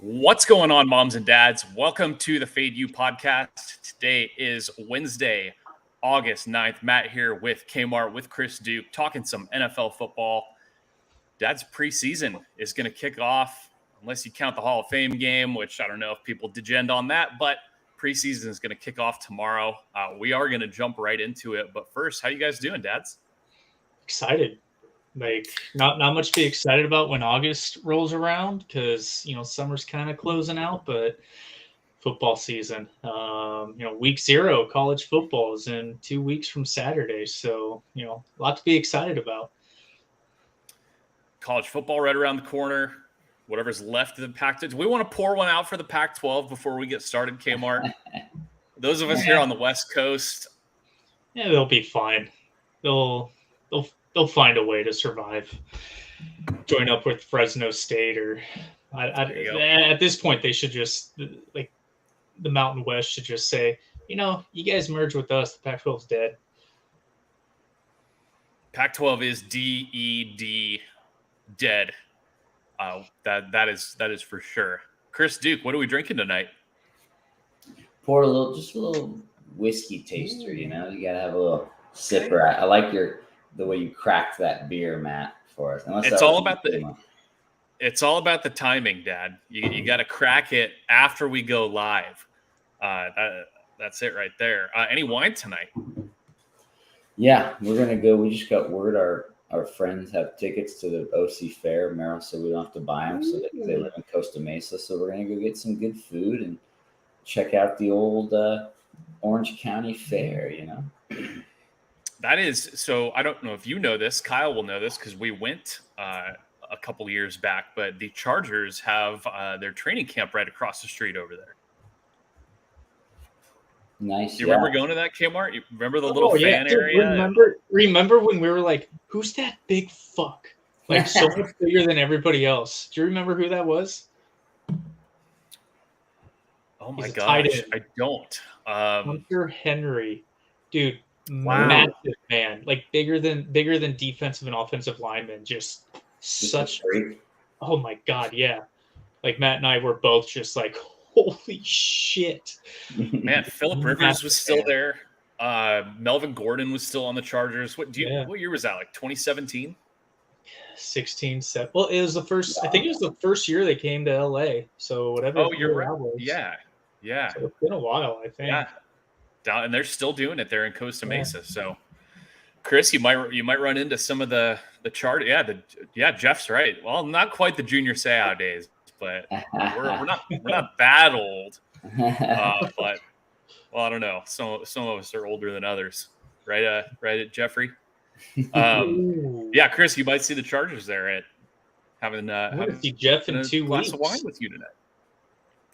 What's going on, moms and dads? Welcome to the Fade You podcast. Today is Wednesday, August 9th. Matt here with Kmart, with Chris Duke, talking some NFL football. Dad's preseason is going to kick off, unless you count the Hall of Fame game, which I don't know if people degend on that, but preseason is going to kick off tomorrow. We are going to jump right into it. But first, how you guys doing, dads? Excited. Like not much to be excited about when August rolls around because summer's kind of closing out, but football season, week 0 college football is in 2 weeks from Saturday, so a lot to be excited about. College football right around the corner. Whatever's left of the Pac-12. Do we want to pour one out for the Pac-12 before we get started, Kmart? Those of us here on the West Coast. Yeah, they'll be fine. They'll find a way to survive. Join up with Fresno State, or at this point, they should just, like, the Mountain West should just say, you guys merge with us. The Pac-12's dead. Pac-12 is DED, dead. That is for sure. Chris Duke, what are we drinking tonight? Pour just a little whiskey taster. You gotta have a little sipper. I like the way you cracked that beer, Matt, for us. It's all about the timing, Dad. You got to crack it after we go live. That's it right there. Any wine tonight? Yeah, we're gonna go. We just got word our friends have tickets to the OC Fair, Murse, so we don't have to buy them. So they live in Costa Mesa, so we're gonna go get some good food and check out the old Orange County Fair. That is, so I don't know if you know this. Kyle will know this because we went a couple years back, but the Chargers have their training camp right across the street over there. Nice. Do you remember going to that, Kmart? You remember the little fan area? Remember when we were like, who's that big fuck? Like, so much bigger than everybody else. Do you remember who that was? Oh my gosh, I don't. Hunter Henry. Dude. Wow. Massive man, like bigger than defensive and offensive linemen. Just such. Oh my god, yeah. Like Matt and I were both just like, holy shit. Man, Phillip Rivers was still there. Melvin Gordon was still on the Chargers. What year was that? Like 2017? 16, 7. Well, it was the first. I think it was the first year they came to LA. So whatever. Oh, you're right. Yeah. So it's been a while, I think. Yeah. And they're still doing it there in Costa Mesa. So, Chris, you might run into some of the chart. Yeah, Jeff's right. Well, not quite the Junior Seau days, but we're not that old. But I don't know. Some of us are older than others, right? Right, Jeffrey. Yeah, Chris, you might see the Chargers there at having see Jeff in 2 glass weeks of wine with you tonight.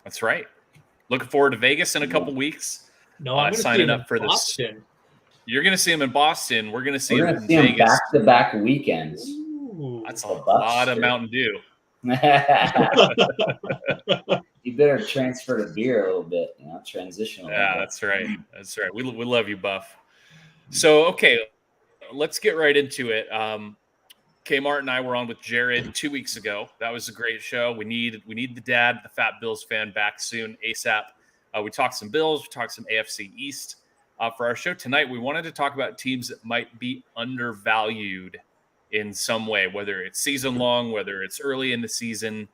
That's right. Looking forward to Vegas in a couple weeks. No, I'm signing up for this. You're going to see him in Boston. We're going to see him in Vegas. Back-to-back weekends. Ooh, that's a lot of Mountain Dew. You better transfer to beer a little bit, transition. That's right. That's right. We love you, Buff. So, okay, let's get right into it. Kmart and I were on with Jared 2 weeks ago. That was a great show. We need the dad, the Fat Bills fan, back soon, ASAP. We talked some Bills. We talked some AFC East. For our show tonight, we wanted to talk about teams that might be undervalued in some way, whether it's season long, whether it's early in the season.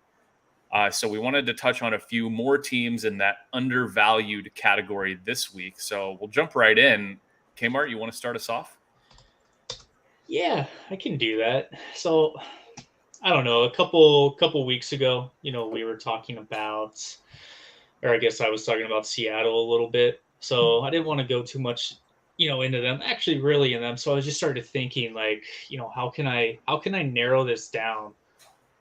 So we wanted to touch on a few more teams in that undervalued category this week. So we'll jump right in. Kmart, you want to start us off? Yeah, I can do that. So I don't know. A couple weeks ago, we were talking about, or I guess I was talking about Seattle a little bit. So I didn't want to go too much, into them, actually really in them. So I just started thinking like, how can I narrow this down?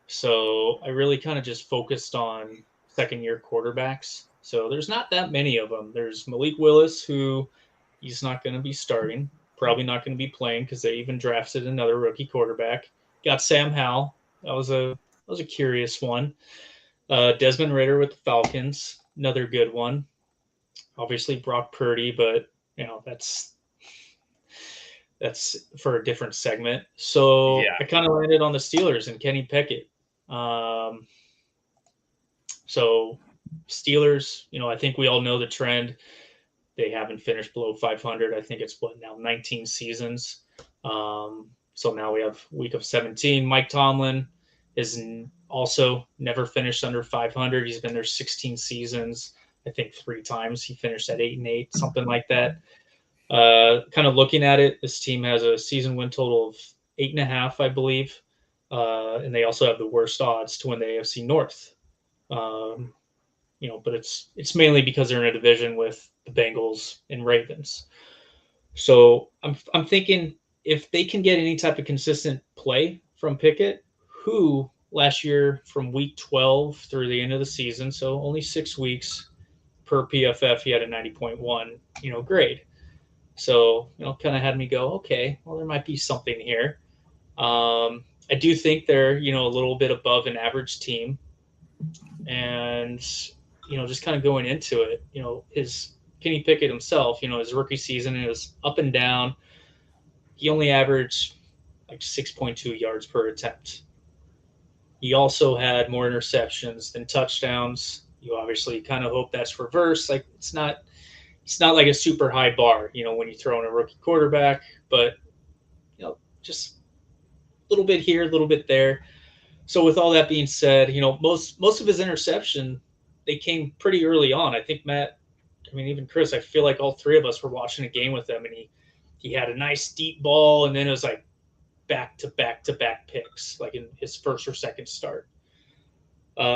So I really kind of just focused on second-year quarterbacks. So there's not that many of them. There's Malik Willis, who he's not going to be starting, probably not going to be playing because they even drafted another rookie quarterback. Got Sam Howell. That was a curious one. Desmond Ridder with the Falcons, another good one. Obviously Brock Purdy, but that's for a different segment. So yeah. I kind of landed on the Steelers and Kenny Pickett. So Steelers, I think we all know the trend. They haven't finished below 500. I think it's 19 seasons. So now we have week of 17. Mike Tomlin is also never finished under 500. He's been there 16 seasons. I think 3 times he finished at 8-8, something like that. Kind of looking at it, this team has a season win total of 8.5, I believe. And they also have the worst odds to win the AFC North. But it's mainly because they're in a division with the Bengals and Ravens. So I'm thinking if they can get any type of consistent play from Pickett, who last year from week 12 through the end of the season, so only 6 weeks per PFF, he had a 90.1, grade. So, kind of had me go, okay, well, there might be something here. I do think they're, a little bit above an average team. And, just kind of going into it, his Kenny Pickett himself, his rookie season is up and down. He only averaged like 6.2 yards per attempt. He also had more interceptions than touchdowns. You obviously kind of hope that's reversed. Like it's not like a super high bar, when you throw in a rookie quarterback, but just a little bit here, a little bit there. So with all that being said, most of his interception, they came pretty early on. I think Matt, even Chris, I feel like all 3 of us were watching a game with him, and he had a nice deep ball, and then it was like back to back to back picks, like in his first or second start.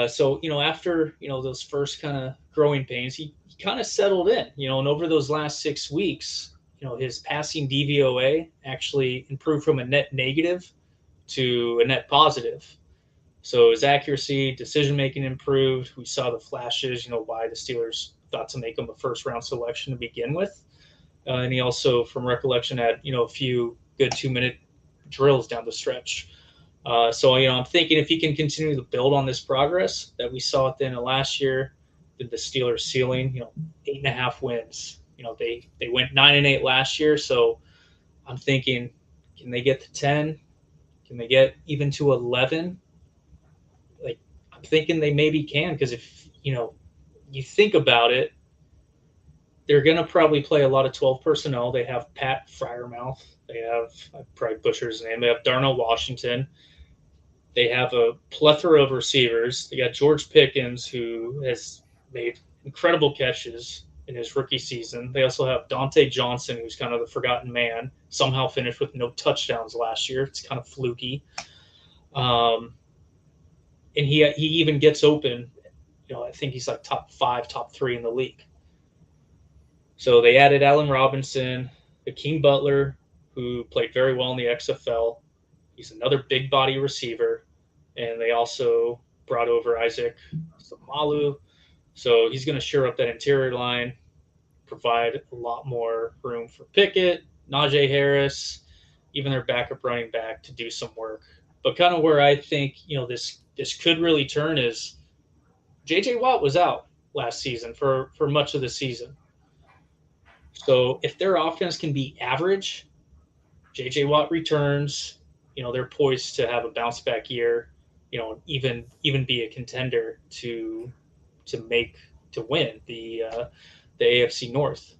So after those first kind of growing pains, he kind of settled in, and over those last 6 weeks, his passing DVOA actually improved from a net negative to a net positive. So his accuracy, decision making improved. We saw the flashes, why the Steelers thought to make him a first round selection to begin with. And he also, from recollection, had a few good 2-minute drills down the stretch. So I'm thinking if he can continue to build on this progress that we saw at the end of last year, the Steelers ceiling, 8.5 wins. They went 9-8 last year, so I'm thinking, can they get to 10? Can they get even to 11? Like I'm thinking they maybe can, because if you think about it, they're going to probably play a lot of 12 personnel. They have Pat Fryermouth. They have, I probably butchered his name. They have Darnell Washington. They have a plethora of receivers. They got George Pickens, who has made incredible catches in his rookie season. They also have Dante Johnson, who's kind of the forgotten man, somehow finished with no touchdowns last year. It's kind of fluky. And he even gets open. I think he's like top 5, top 3 in the league. So they added Allen Robinson, Hakeem Butler, who played very well in the XFL. He's another big body receiver. And they also brought over Isaac Samalu. So he's going to shore up that interior line, provide a lot more room for Pickett, Najee Harris, even their backup running back to do some work. But kind of where I think, this could really turn is J.J. Watt was out last season for much of the season. So if their offense can be average, J.J. Watt returns, they're poised to have a bounce back year, even be a contender to win the AFC North.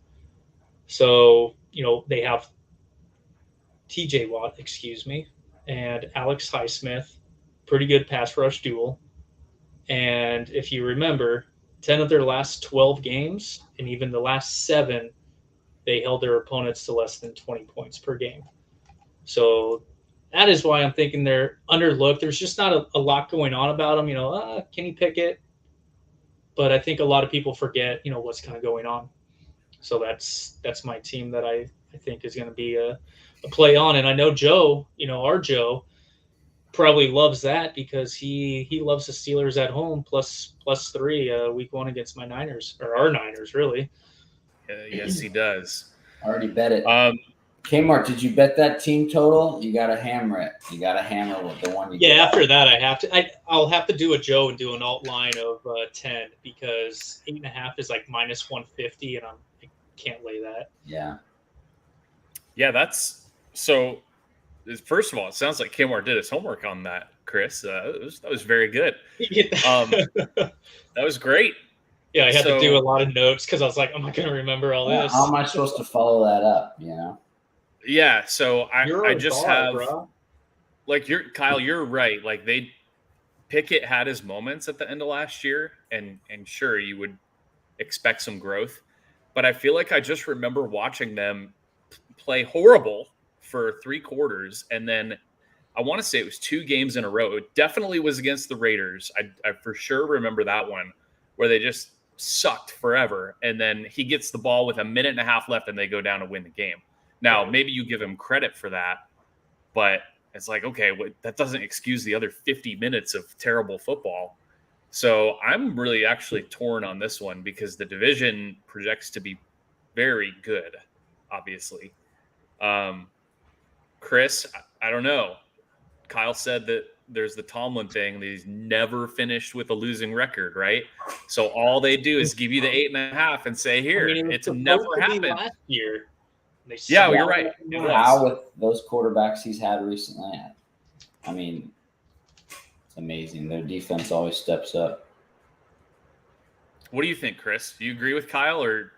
So, they have TJ Watt, and Alex Highsmith, pretty good pass rush duel. And if you remember, 10 of their last 12 games, and even the last 7, they held their opponents to less than 20 points per game. So that is why I'm thinking they're underlooked. There's just not a lot going on about them. Kenny Pickett. But I think a lot of people forget, what's kind of going on. So that's my team that I think is going to be a play on. And I know Joe, our Joe, probably loves that because he loves the Steelers at home plus 3 week 1 against my Niners, or our Niners, really. Yes, he does. Already bet it. Kmart, did you bet that team total? You got to hammer it. You got to hammer with the one you get. After that, I have to. I'll have to do a Joe and do an alt line of 10 because 8.5 is like minus 150, and I can't lay that. Yeah. Yeah, that's so. First of all, it sounds like Kmart did his homework on that, Chris. That was very good. That was great. Yeah, I had to do a So lot of notes because I was like, I'm not going to remember all Yeah, this. how am I supposed to follow that up? yeah, so You're I a just guard, have bro. like Kyle, you're right. Like Pickett had his moments at the end of last year, and sure you would expect some growth, but I feel like I just remember watching them play horrible for 3 quarters, and then I want to say it was 2 games in a row. It definitely was against the Raiders. I for sure remember that one where they just sucked forever, and then he gets the ball with a minute and a half left, and they go down and win the game. Now Right. maybe you give him credit for that, but it's like, okay, that doesn't excuse the other 50 minutes of terrible football. So I'm really actually torn on this one because the division projects to be very good, obviously. Chris, I don't know. Kyle said that there's the Tomlin thing that he's never finished with a losing record, right? So all they do is give you the 8.5 and say, I here, mean, it was it's never supposed to be happened. last year. They Yeah, sucked you're right. It was. How with those quarterbacks he's had recently? I mean, it's amazing. Their defense always steps up. What do you think, Chris? Do you agree with Kyle, or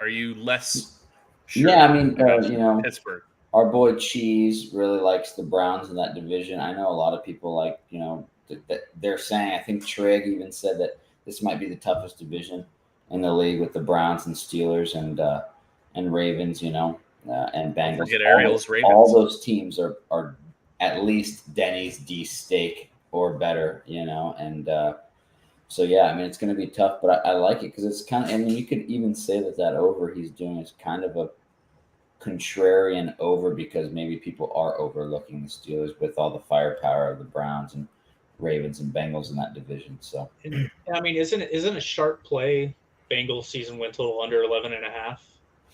are you less sure? Yeah, I mean, about Pittsburgh. Our boy Cheese really likes the Browns in that division. I know a lot of people like, that they're saying, I think Trigg even said that this might be the toughest division in the league with the Browns and Steelers and Ravens, and Bengals. Forget Ariel's Ravens. All those teams are at least Denny's D steak or better, and so yeah, I mean it's going to be tough, but I like it because it's kind of. I mean, you could even say that over he's doing is kind of a contrarian over because maybe people are overlooking the Steelers with all the firepower of the Browns and Ravens and Bengals in that division. So I mean, isn't a sharp play Bengals season win total under 11.5?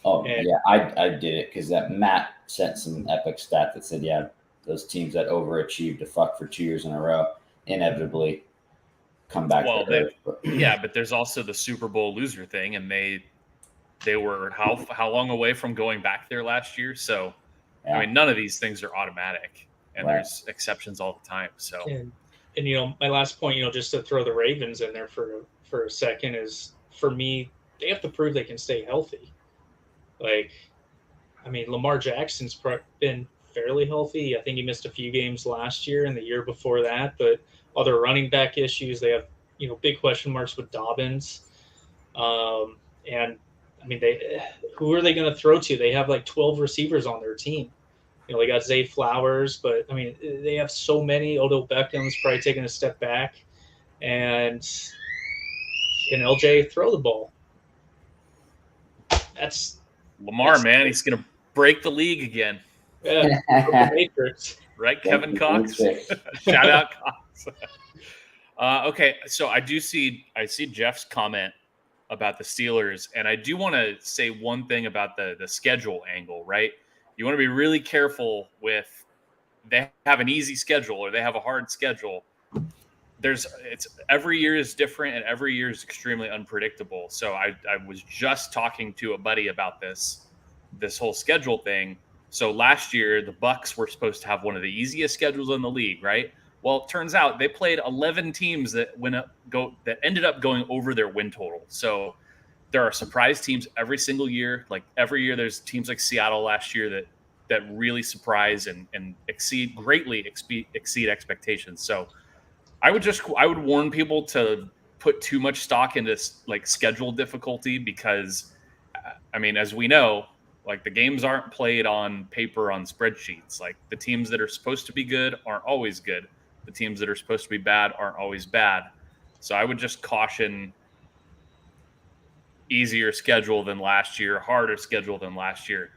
Oh yeah, I did it because that Matt sent some epic stat that said those teams that overachieved to fuck for 2 years in a row inevitably come back. Well, but there's also the Super Bowl loser thing, and they were how long away from going back there last year? So, I mean, none of these things are automatic, and there's exceptions all the time. So, and my last point, just to throw the Ravens in there for a second is for me, they have to prove they can stay healthy. Like, I mean, Lamar Jackson's been fairly healthy. I think he missed a few games last year and the year before that, but other running back issues, they have, big question marks with Dobbins. And I mean, who are they going to throw to? They have like 12 receivers on their team. They got Zay Flowers, but I mean, they have so many. Odell Beckham's probably taking a step back, and can LJ throw the ball? That's Lamar, man, he's going to break the league again. Yeah, Matrix. Right, Kevin Cox? Shout out Cox. Okay, so I see Jeff's comment about the Steelers, and I do want to say one thing about the schedule angle, right? You want to be really careful with they have an easy schedule or they have a hard schedule. It's every year is different and every year is extremely unpredictable. So I was just talking to a buddy about this whole schedule thing. So last year the Bucs were supposed to have one of the easiest schedules in the league, right? Well, it turns out they played 11 teams that ended up going over their win total. So there are surprise teams every single year. Like every year, there's teams like Seattle last year that really surprise and greatly exceed expectations. So I would warn people to put too much stock into like schedule difficulty because, I mean, as we know, like the games aren't played on paper on spreadsheets. Like the teams that are supposed to be good aren't always good. The teams that are supposed to be bad aren't always bad. So I would just caution easier schedule than last year, harder schedule than last year.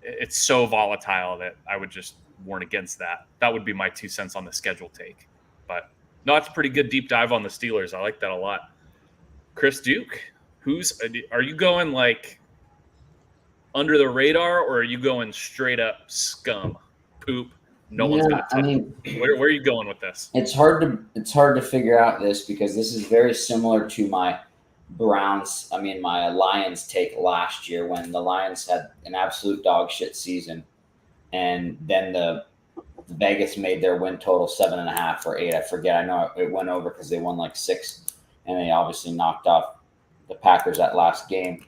It's so volatile that I would just warn against that. That would be my 2 cents on the schedule take. But no, it's a pretty good deep dive on the Steelers. I like that a lot. Chris Duke, are you going like under the radar or are you going straight up scum, poop? No one's going to touch. I mean, where are you going with this? It's hard to figure out this because this is very similar to my Lions take last year when the Lions had an absolute dog shit season, and then the Vegas made their win total 7.5 or 8. I forget. I know it went over because they won like 6, and they obviously knocked off the Packers that last game.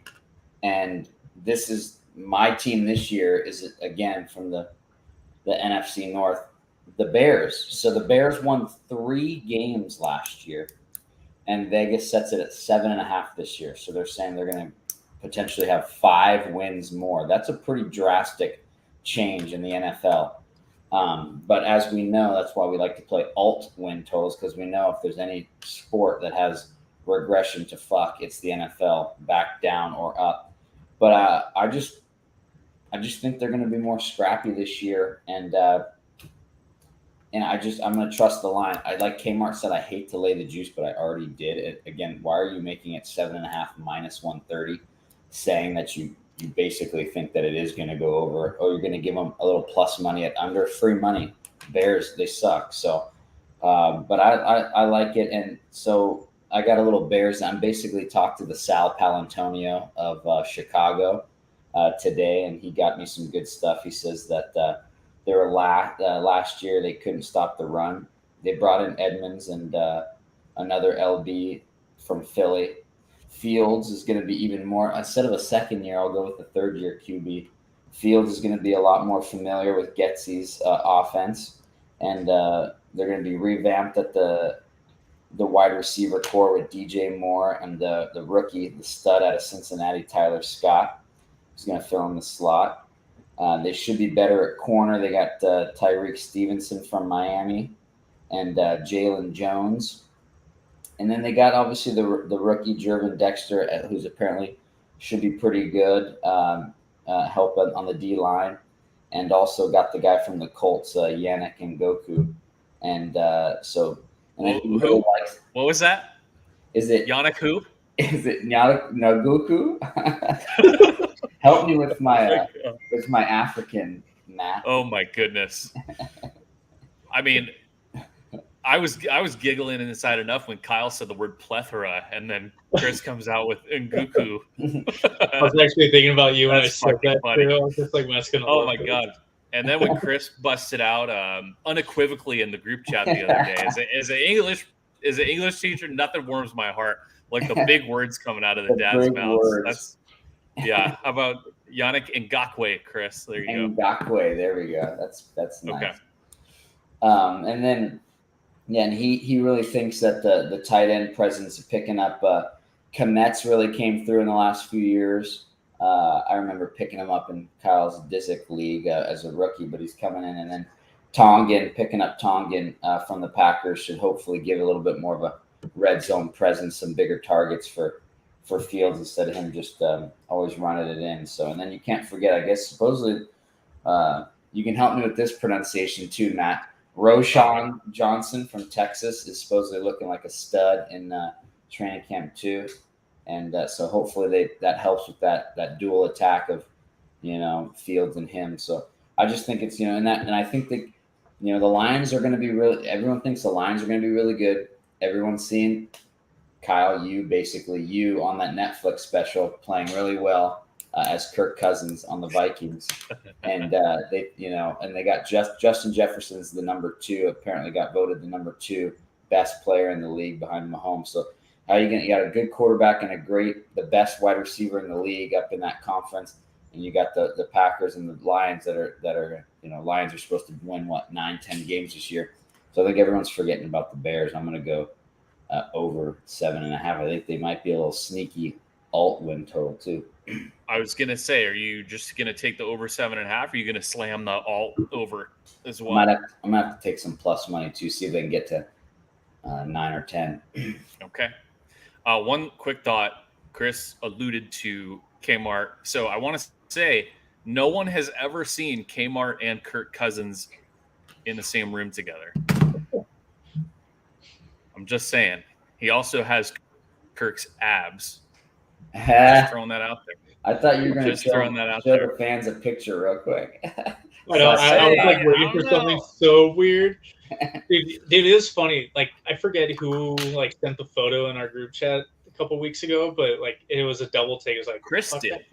And this is my team this year is again from the NFC North, the Bears. So the Bears won 3 games last year, and Vegas sets it at 7.5 this year. So they're saying they're going to potentially have 5 wins more. That's a pretty drastic change in the NFL. But as we know, that's why we like to play alt win totals, because we know if there's any sport that has regression to fuck, it's the NFL, back down or up. But I just think they're going to be more scrappy this year, and I'm going to trust the line. I like Kmart said I hate to lay the juice, but I already did it. Again, why are you making it 7.5 minus 130, saying that you basically think that it is going to go over, or you're going to give them a little plus money at under? Free money. Bears, they suck. So, but I like it, and so I got a little Bears. I'm basically talked to the Sal Palantonio of Chicago today, and he got me some good stuff. He says that they were last year they couldn't stop the run. They brought in Edmonds and another LB from Philly. Fields is going to be even more, instead of a second year, I'll go with the third year QB. Fields is going to be a lot more familiar with Getsy's offense, and they're going to be revamped at the wide receiver core with DJ Moore and the rookie, the stud out of Cincinnati, Tyler Scott, who's going to fill in the slot. They should be better at corner. They got Tyreek Stevenson from Miami and Jalen Jones. And then they got obviously the rookie Jervin Dexter, who's apparently should be pretty good, help on the D line, and also got the guy from the Colts, Yannick Ngakoue, and so. And then he really likes, what was that? Is it Yannick who? Is it Ngakoue? Help me with my African math. Oh my goodness! I mean. I was giggling inside enough when Kyle said the word plethora, and then Chris comes out with Ngakoue. I was actually thinking about you when I said that. Too. I was just like masking. Oh my god! And then when Chris busted out unequivocally in the group chat the other day, as an English teacher, nothing warms my heart like the big words coming out of the dad's mouths. How about Yannick Ngakoue, Chris? There you go. Ngakoue, there we go. That's nice. Okay. And then. Yeah, and he really thinks that the tight end presence of picking up Kmet's really came through in the last few years. I remember picking him up in Kyle's Disick league as a rookie, but he's coming in. And then picking up Tongan from the Packers should hopefully give a little bit more of a red zone presence, some bigger targets for Fields instead of him just always running it in. So, and then you can't forget, I guess, supposedly you can help me with this pronunciation too, Matt. Roshan Johnson from Texas is supposedly looking like a stud in training camp too, and so hopefully that helps with that dual attack of Fields and him. So I just think it's and I think that the Lions are going to be really. Everyone thinks the Lions are going to be really good. Everyone's seeing Kyle, you on that Netflix special playing really well. As Kirk Cousins on the Vikings, and they got Justin Jefferson's the number 2. Apparently, got voted the number 2 best player in the league behind Mahomes. So, how you got a good quarterback and the best wide receiver in the league up in that conference, and you got the Packers and the Lions that are Lions are supposed to win 9-10 games this year. So I think everyone's forgetting about the Bears. I'm going to go over 7.5. I think they might be a little sneaky alt win total too. I was gonna say, are you just gonna take the over 7.5? Or are you gonna slam the alt over as well? I'm gonna have to take some plus money to see if they can get to 9 or 10. Okay. One quick thought. Chris alluded to Kmart, so I want to say no one has ever seen Kmart and Kirk Cousins in the same room together. I'm just saying. He also has Kirk's abs. Just throwing that out there. I thought you were going to show the fans a picture real quick. I was like waiting for something so weird. Dude, it is funny. Like, I forget who sent the photo in our group chat a couple weeks ago, but it was a double take. It was like Chris did.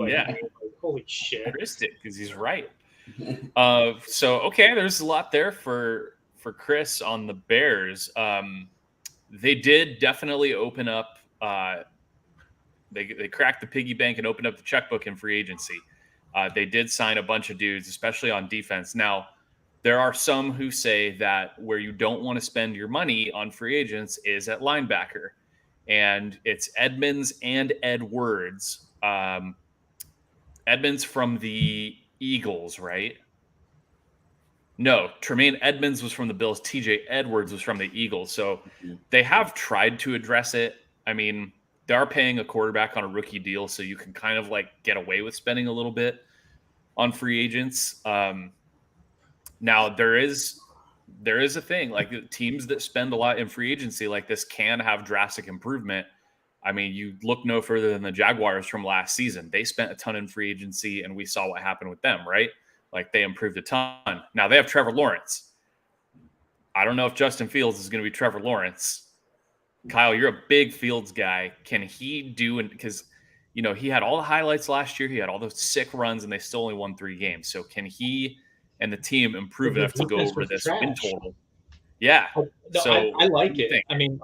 Yeah. Holy shit. Chris did, because he's right. So okay, there's a lot there for Chris on the Bears. They did definitely open up. They cracked the piggy bank and opened up the checkbook in free agency. They did sign a bunch of dudes, especially on defense. Now, there are some who say that where you don't want to spend your money on free agents is at linebacker, and it's Edmonds and Edwards. Edmonds from the Eagles, right? No, Tremaine Edmonds was from the Bills. TJ Edwards was from the Eagles. So they have tried to address it. I mean, they are paying a quarterback on a rookie deal, so you can kind of like get away with spending a little bit on free agents. Now there is a thing like teams that spend a lot in free agency like this can have drastic improvement. I mean, you look no further than the Jaguars from last season. They spent a ton in free agency, and we saw what happened with them, right? Like they improved a ton. Now they have Trevor Lawrence. I don't know if Justin Fields is going to be Trevor Lawrence. Kyle, you're a big Fields guy. Can he do it? Because, you know, he had all the highlights last year. He had all those sick runs, and they still only won 3 games. So can he and the team improve enough to go over this win total? Yeah. No, so I like it. Think? I mean,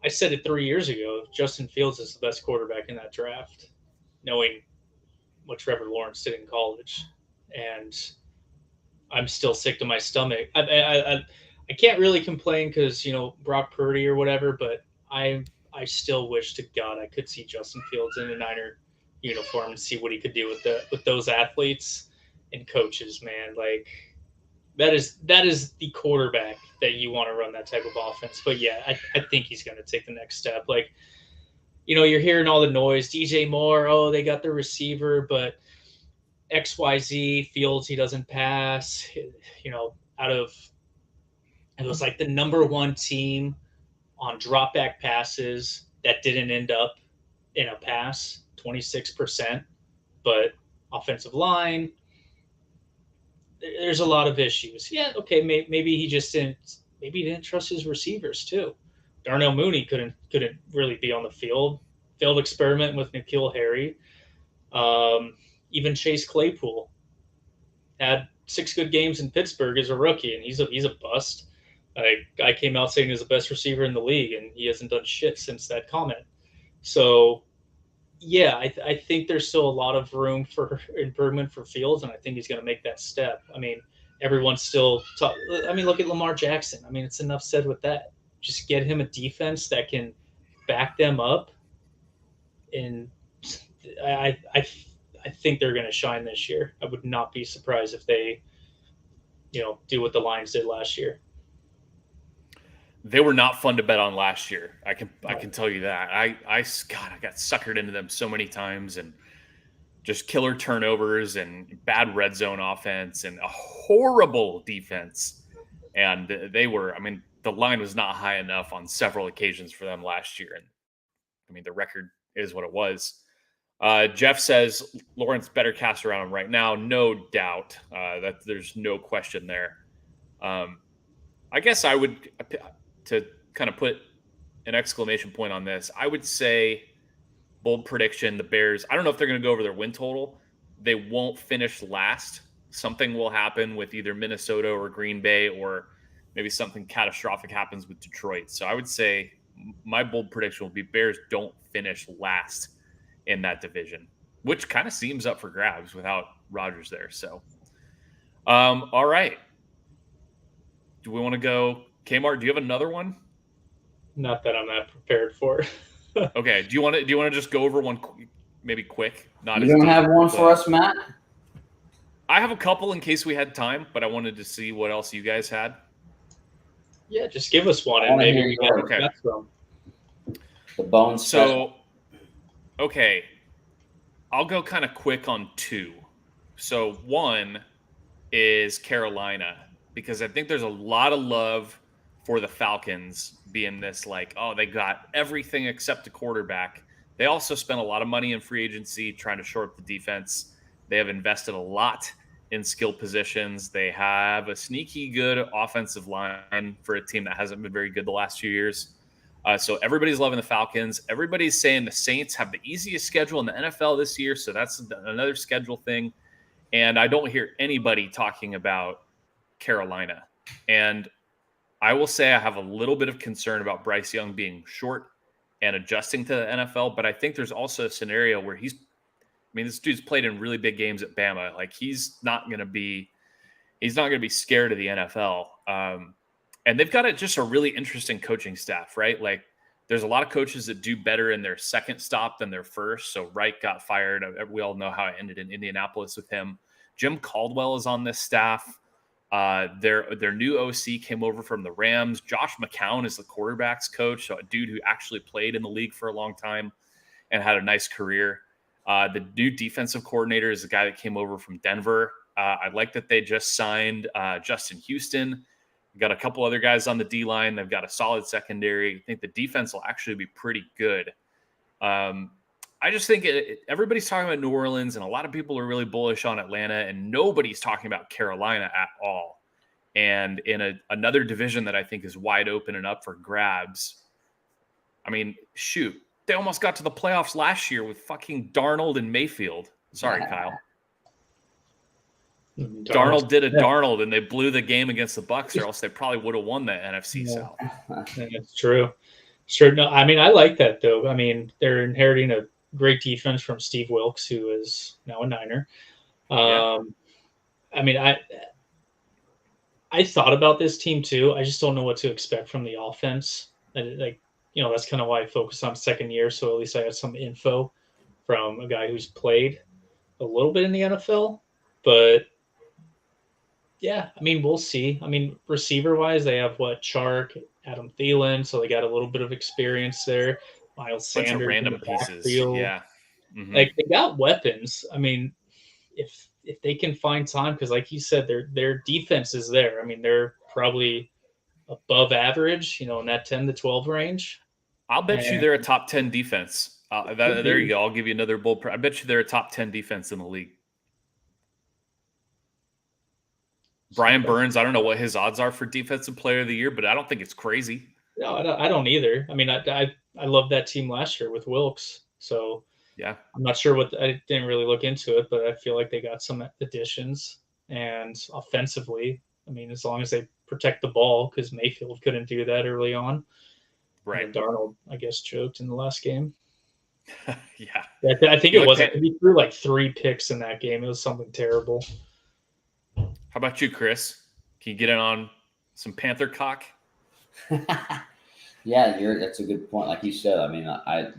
I said it 3 years ago. Justin Fields is the best quarterback in that draft, knowing what Trevor Lawrence did in college, and I'm still sick to my stomach. I can't really complain because Brock Purdy or whatever, but I still wish to God I could see Justin Fields in a Niner uniform and see what he could do with those athletes and coaches. Man, like that is the quarterback that you want to run that type of offense. But yeah, I think he's going to take the next step. Like, you're hearing all the noise. DJ Moore, oh, they got the receiver, but XYZ Fields, he doesn't pass. It was like the number 1 team on drop back passes that didn't end up in a pass, 26%. But offensive line, there's a lot of issues. Yeah, okay, maybe he just didn't. Maybe he didn't trust his receivers too. Darnell Mooney couldn't really be on the field. Failed experiment with N'Keal Harry. Even Chase Claypool had 6 good games in Pittsburgh as a rookie, and he's a bust. Guy came out saying he's the best receiver in the league, and he hasn't done shit since that comment. So, yeah, I think there's still a lot of room for improvement for Fields, and I think he's going to make that step. I mean, everyone's still look at Lamar Jackson. I mean, it's enough said with that. Just get him a defense that can back them up, and I think they're going to shine this year. I would not be surprised if they, do what the Lions did last year. They were not fun to bet on last year. I can tell you that. I got suckered into them so many times, and just killer turnovers and bad red zone offense and a horrible defense. And they were, I mean, the line was not high enough on several occasions for them last year. And I mean, the record is what it was. Jeff says Lawrence better cast around him right now. No doubt. That there's no question there. I guess I would, to kind of put an exclamation point on this, I would say bold prediction, the Bears, I don't know if they're going to go over their win total. They won't finish last. Something will happen with either Minnesota or Green Bay, or maybe something catastrophic happens with Detroit. So I would say my bold prediction will be Bears don't finish last in that division, which kind of seems up for grabs without Rodgers there. So, all right. Do we want to go Kmart? Do you have another one? Not that I'm that prepared for. Okay. Do you want to just go over one maybe quick? Not you don't have one for us, Matt? I have a couple in case we had time, but I wanted to see what else you guys had. Yeah, just give us one and maybe we get some. The bones. So, okay. I'll go kind of quick on 2. So one is Carolina, because I think there's a lot of love for the Falcons being this like, oh, they got everything except a quarterback. They also spent a lot of money in free agency trying to shore up the defense. They have invested a lot in skill positions. They have a sneaky good offensive line for a team that hasn't been very good the last few years. So everybody's loving the Falcons. Everybody's saying the Saints have the easiest schedule in the NFL this year. So that's another schedule thing. And I don't hear anybody talking about Carolina. And I will say I have a little bit of concern about Bryce Young being short and adjusting to the NFL, but I think there's also a scenario where this dude's played in really big games at Bama. Like he's not going to be scared of the NFL. And they've got just a really interesting coaching staff, right? Like there's a lot of coaches that do better in their second stop than their first. So Wright got fired. We all know how it ended in Indianapolis with him. Jim Caldwell is on this staff. Their new OC came over from the Rams. Josh McCown is the quarterback's coach, so a dude who actually played in the league for a long time and had a nice career. The new defensive coordinator is the guy that came over from Denver. I like that they just signed Justin Houston. Got a couple other guys on the D-line. They've got a solid secondary. I think the defense will actually be pretty good. I just think everybody's talking about New Orleans, and a lot of people are really bullish on Atlanta, and nobody's talking about Carolina at all. And in another division that I think is wide open and up for grabs, I mean, shoot, they almost got to the playoffs last year with fucking Darnold and Mayfield. Sorry, Kyle. Darnold did a Darnold, and they blew the game against the Bucks, or else they probably would have won the NFC South. That's true. Sure. No, I mean, I like that though. I mean, they're inheriting a great defense from Steve Wilkes, who is now a Niner. I mean, I thought about this team too. I just don't know what to expect from the offense. That's kind of why I focus on second year. So at least I have some info from a guy who's played a little bit in the NFL. But yeah, I mean, we'll see. I mean, receiver-wise, they have Chark, Adam Thielen, so they got a little bit of experience there. Miles Sanders, bunch of random pieces. Yeah, like they got weapons. I mean, if they can find time, because like you said, their defense is there. I mean, they're probably above average, in that 10 to 12 range. I'll bet you they're a top 10 defense. There you go. I'll give you another bold. I bet you they're a top 10 defense in the league. Brian Burns, I don't know what his odds are for Defensive Player of the Year, but I don't think it's crazy. No, I don't either. I mean, I loved that team last year with Wilkes. So yeah, I'm not sure I didn't really look into it, but I feel like they got some additions. And offensively, I mean, as long as they protect the ball, because Mayfield couldn't do that early on. Right. And Darnold, I guess, choked in the last game. Yeah. I think it was. He threw like 3 picks in that game. It was something terrible. How about you, Chris? Can you get in on some Panther cock? Yeah, that's a good point. Like you said, I mean,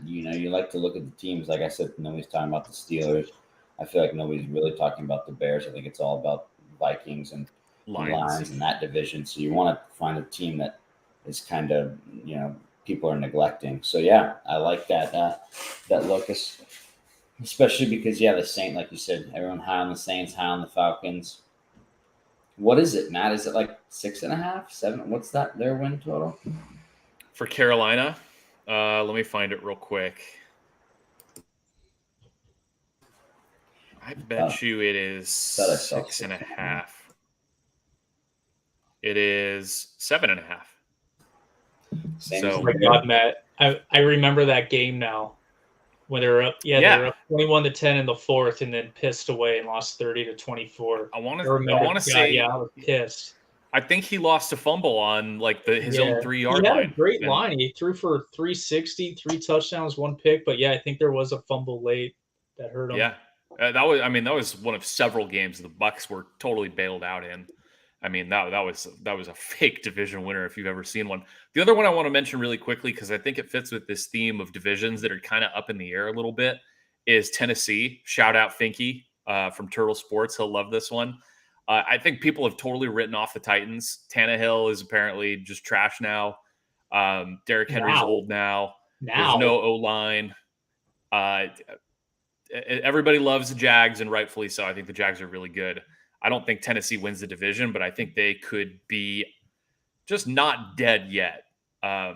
you like to look at the teams. Like I said, nobody's talking about the Steelers. I feel like nobody's really talking about the Bears. I think it's all about Vikings and Lions in that division. So you want to find a team that is kind of, people are neglecting. So yeah, I like that look, especially because the Saints, like you said, everyone high on the Saints, high on the Falcons. What is it, Matt? Is it like 6.5, 7? What's that? Their win total for Carolina? Let me find it real quick. I bet you it is 6.5. It is 7.5. So, oh my God, Matt, I remember that game now when they were up. Yeah, they were up 21-10 in the fourth, and then pissed away and lost 30-24. I want to say, I was pissed. I think he lost a fumble on like his own 3-yard line. He had a great line. He threw for 360, 3 touchdowns, 1 pick. But yeah, I think there was a fumble late that hurt him. Yeah, that was one of several games the Bucs were totally bailed out in. I mean, that was a fake division winner if you've ever seen one. The other one I want to mention really quickly, because I think it fits with this theme of divisions that are kind of up in the air a little bit, is Tennessee. Shout out Finky from Turtle Sports. He'll love this one. I think people have totally written off the Titans. Tannehill is apparently just trash now. Derrick Henry's old now. There's no O-line. Everybody loves the Jags, and rightfully so. I think the Jags are really good. I don't think Tennessee wins the division, but I think they could be just not dead yet. I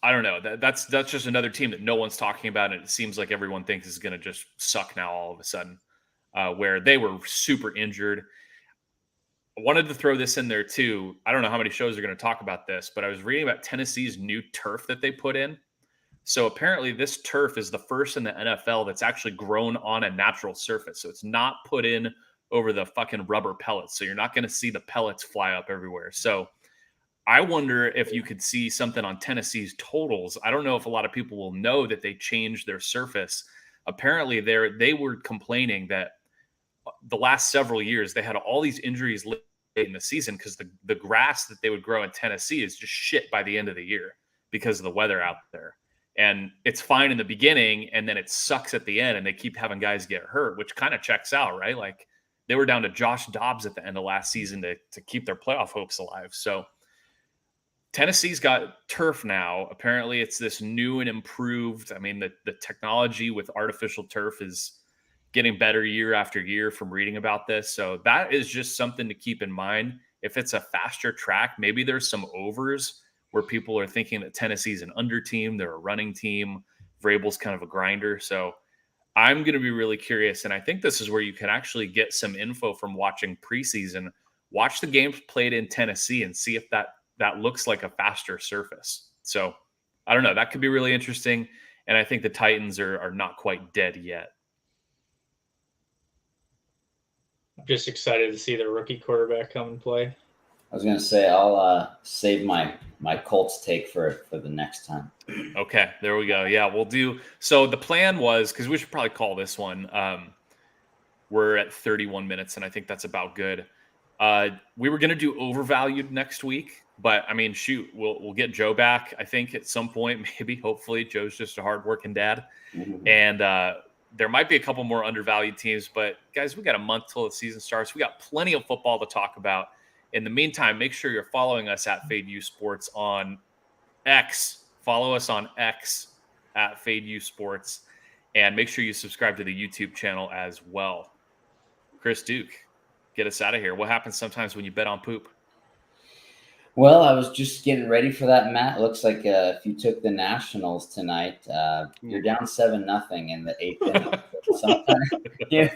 don't know. That's just another team that no one's talking about, and it seems like everyone thinks is going to just suck now all of a sudden, where they were super injured. I wanted to throw this in there too. I don't know how many shows are going to talk about this, but I was reading about Tennessee's new turf that they put in. So apparently this turf is the first in the NFL that's actually grown on a natural surface. So it's not put in over the fucking rubber pellets. So you're not going to see the pellets fly up everywhere. So I wonder if you could see something on Tennessee's totals. I don't know if a lot of people will know that they changed their surface. Apparently they were complaining that the last several years they had all these injuries late in the season because the grass that they would grow in Tennessee is just shit by the end of the year because of the weather out there. And it's fine in the beginning and then it sucks at the end and they keep having guys get hurt, which kind of checks out, right? Like they were down to Josh Dobbs at the end of last season to keep their playoff hopes alive. So Tennessee's got turf now. Apparently it's this new and improved. I mean, the technology with artificial turf is getting better year after year from reading about this. So that is just something to keep in mind. If it's a faster track, maybe there's some overs where people are thinking that Tennessee's an under team, they're a running team, Vrabel's kind of a grinder. So I'm going to be really curious. And I think this is where you can actually get some info from watching preseason. Watch the games played in Tennessee and see if that looks like a faster surface. So I don't know. That could be really interesting. And I think the Titans are not quite dead yet. I'm just excited to see the rookie quarterback come and play. I was gonna say I'll save my Colts take for the next time. Okay, there we go. Yeah, we'll do. So the plan was, because we should probably call this one. We're at 31 minutes, and I think that's about good. We were gonna do overvalued next week, but I mean, shoot, we'll get Joe back. I think at some point, maybe, hopefully, Joe's just a hardworking dad, and there might be a couple more undervalued teams. But guys, we got a month till the season starts. We got plenty of football to talk about. In the meantime, make sure you're following us at Fade U Sports on X. Follow us on X at Fade U Sports. And make sure you subscribe to the YouTube channel as well. Chris Duke, get us out of here. What happens sometimes when you bet on poop? Well, I was just getting ready for that, Matt. Looks like if you took the Nationals tonight, you're down 7-0 in the 8th inning.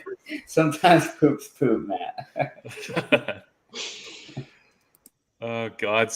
Sometimes poop's poop, Matt. Oh, God.